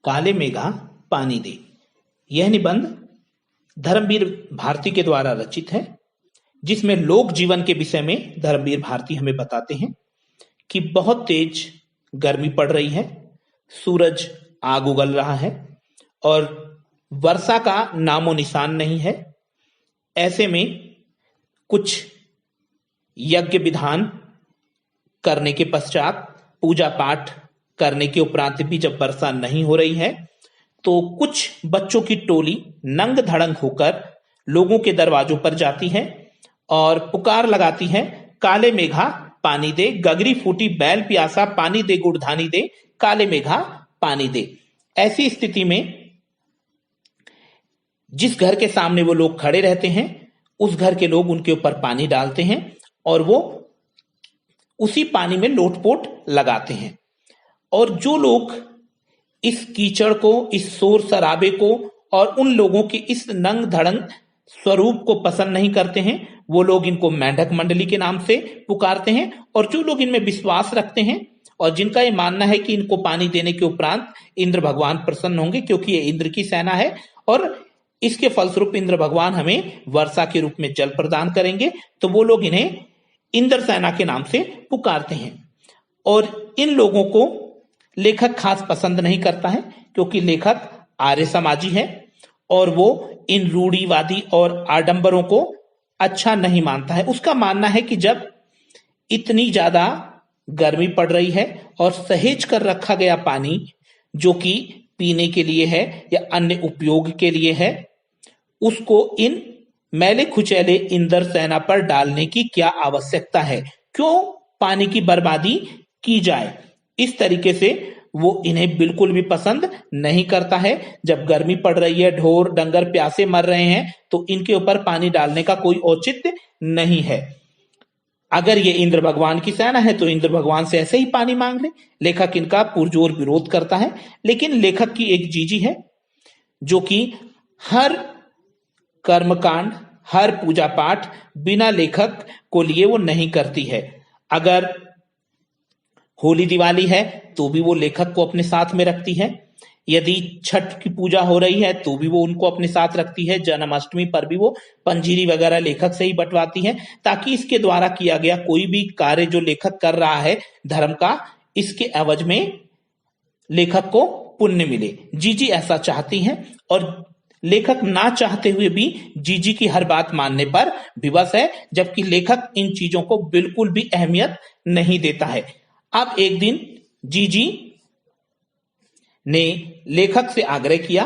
काले मेघा पानी दे। यह निबंध धर्मवीर भारती के द्वारा रचित है, जिसमें लोक जीवन के विषय में धर्मवीर भारती हमें बताते हैं कि बहुत तेज गर्मी पड़ रही है, सूरज आग उगल रहा है और वर्षा का नामो निशान नहीं है। ऐसे में कुछ यज्ञ विधान करने के पश्चात, पूजा पाठ करने के उपरांत भी जब वर्षा नहीं हो रही है, तो कुछ बच्चों की टोली नंग धड़ंग होकर लोगों के दरवाजों पर जाती है और पुकार लगाती है, काले मेघा पानी दे, गगरी फूटी बैल प्यासा, पानी दे गुड़धानी दे, काले मेघा पानी दे। ऐसी स्थिति में जिस घर के सामने वो लोग खड़े रहते हैं, उस घर के लोग उनके ऊपर पानी डालते हैं और वो उसी पानी में लोटपोट लगाते हैं। और जो लोग इस कीचड़ को, इस शोर शराबे को और उन लोगों के इस नंग धड़ंग स्वरूप को पसंद नहीं करते हैं, वो लोग इनको मेंढक मंडली के नाम से पुकारते हैं। और जो लोग इनमें विश्वास रखते हैं और जिनका ये मानना है कि इनको पानी देने के उपरांत इंद्र भगवान प्रसन्न होंगे, क्योंकि ये इंद्र की सेना है और इसके फलस्वरूप इंद्र भगवान हमें वर्षा के रूप में जल प्रदान करेंगे, तो वो लोग इन्हें इंद्र सेना के नाम से पुकारते हैं। और इन लोगों को लेखक खास पसंद नहीं करता है, क्योंकि लेखक आर्य समाजी है और वो इन रूढ़िवादी और आडंबरों को अच्छा नहीं मानता है। उसका मानना है कि जब इतनी ज्यादा गर्मी पड़ रही है और सहेज कर रखा गया पानी, जो कि पीने के लिए है या अन्य उपयोग के लिए है, उसको इन मैले खुचैले इंद्र सेना पर डालने की क्या आवश्यकता है, क्यों पानी की बर्बादी की जाए। इस तरीके से वो इन्हें बिल्कुल भी पसंद नहीं करता है। जब गर्मी पड़ रही है, ढोर डंगर प्यासे मर रहे हैं, तो इनके ऊपर पानी डालने का कोई औचित्य नहीं है। अगर ये इंद्र भगवान की सेना है तो इंद्र भगवान से ऐसे ही पानी मांग ले। लेखक इनका पुरजोर विरोध करता है, लेकिन लेखक की एक जीजी है जो कि हर कर्मकांड, हर पूजा पाठ बिना लेखक को लिए वो नहीं करती है। अगर होली दिवाली है तो भी वो लेखक को अपने साथ में रखती है, यदि छठ की पूजा हो रही है तो भी वो उनको अपने साथ रखती है, जन्माष्टमी पर भी वो पंजीरी वगैरह लेखक से ही बंटवाती है, ताकि इसके द्वारा किया गया कोई भी कार्य जो लेखक कर रहा है धर्म का, इसके एवज में लेखक को पुण्य मिले। जीजी ऐसा चाहती हैं और लेखक ना चाहते हुए भी जीजी की हर बात मानने पर विवश है, जबकि लेखक इन चीजों को बिल्कुल भी अहमियत नहीं देता है। अब एक दिन जीजी ने लेखक से आग्रह किया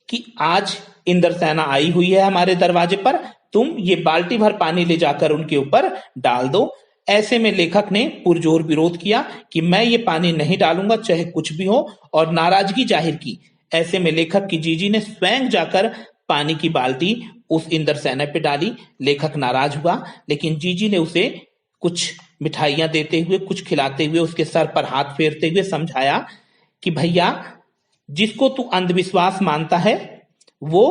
कि आज इंद्र सेना आई हुई है हमारे दरवाजे पर, तुम ये बाल्टी भर पानी ले जाकर उनके ऊपर डाल दो। ऐसे में लेखक ने पुरजोर विरोध किया कि मैं ये पानी नहीं डालूंगा चाहे कुछ भी हो, और नाराजगी जाहिर की। ऐसे में लेखक की जीजी ने स्वयं जाकर पानी की बाल्टी उस इंद्र सेना पे डाली। लेखक नाराज हुआ, लेकिन जीजी ने उसे कुछ मिठाइयां देते हुए, कुछ खिलाते हुए, उसके सर पर हाथ फेरते हुए समझाया कि भैया, जिसको तू अंधविश्वास मानता है वो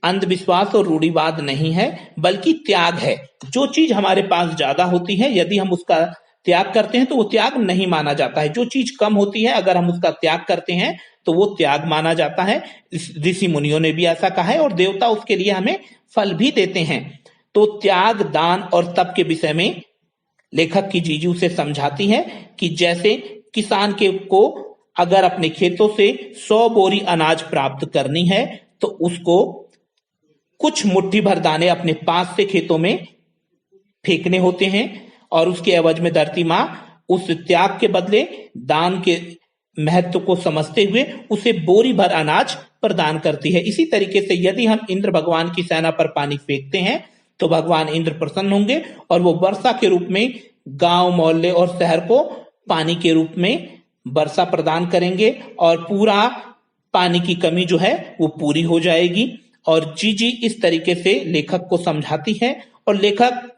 अंधविश्वास और रूढ़िवाद नहीं है, बल्कि त्याग है। जो चीज हमारे पास ज्यादा होती है, यदि हम उसका त्याग करते हैं तो वो त्याग नहीं माना जाता है। जो चीज कम होती है, अगर हम उसका त्याग करते हैं तो वो त्याग माना जाता है। ऋषि मुनियों ने भी ऐसा कहा है और देवता उसके लिए हमें फल भी देते हैं। तो त्याग, दान और तप के विषय में लेखक की जीजी उसे समझाती है कि जैसे किसान के को अगर अपने खेतों से 100 बोरी अनाज प्राप्त करनी है तो उसको कुछ मुट्ठी भर दाने अपने पास से खेतों में फेंकने होते हैं, और उसके एवज में धरती माँ उस त्याग के बदले दान के महत्व को समझते हुए उसे बोरी भर अनाज प्रदान करती है। इसी तरीके से यदि हम इंद्र भगवान की सेना पर पानी फेंकते हैं तो भगवान इंद्र प्रसन्न होंगे और वो वर्षा के रूप में गांव, मोहल्ले और शहर को पानी के रूप में वर्षा प्रदान करेंगे और पूरा पानी की कमी जो है वो पूरी हो जाएगी। और जीजी इस तरीके से लेखक को समझाती है और लेखक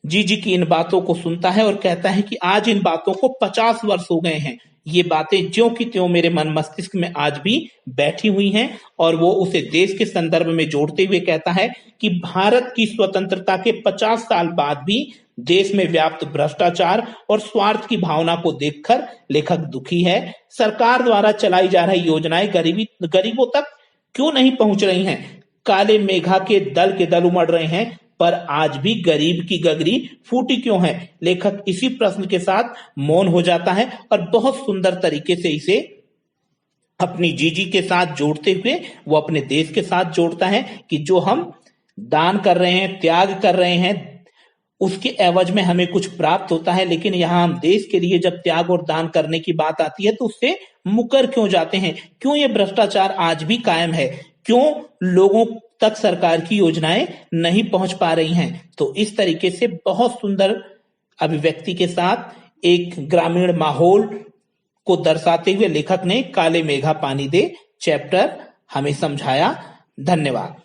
जीजी की इन बातों को सुनता है और कहता है कि आज इन बातों को 50 वर्ष हो गए हैं, ये बातें ज्यों की त्यों मेरे मन मस्तिष्क में आज भी बैठी हुई हैं। और वो उसे देश के संदर्भ में जोड़ते हुए कहता है कि भारत की स्वतंत्रता के 50 साल बाद भी देश में व्याप्त भ्रष्टाचार और स्वार्थ की भावना को देखकर लेखक दुखी है। सरकार द्वारा चलाई जा रही योजनाएं गरीबों तक क्यों नहीं पहुंच रही हैं? काले मेघा के दल उमड़ रहे हैं, पर आज भी गरीब की गगरी फूटी क्यों है? लेखक इसी प्रश्न के साथ मौन हो जाता है और बहुत सुंदर तरीके से इसे अपनी जीजी के साथ जोड़ते हुए वो अपने देश के साथ जोड़ता है कि जो हम दान कर रहे हैं, त्याग कर रहे हैं, उसके एवज में हमें कुछ प्राप्त होता है, लेकिन यहाँ हम देश के लिए जब त्याग और दान करने की बात आती है तो उससे मुकर क्यों जाते हैं? क्यों ये भ्रष्टाचार आज भी कायम है? क्यों लोगों तक सरकार की योजनाएं नहीं पहुंच पा रही हैं? तो इस तरीके से बहुत सुंदर अभिव्यक्ति के साथ एक ग्रामीण माहौल को दर्शाते हुए लेखक ने काले मेघा पानी दे चैप्टर हमें समझाया। धन्यवाद।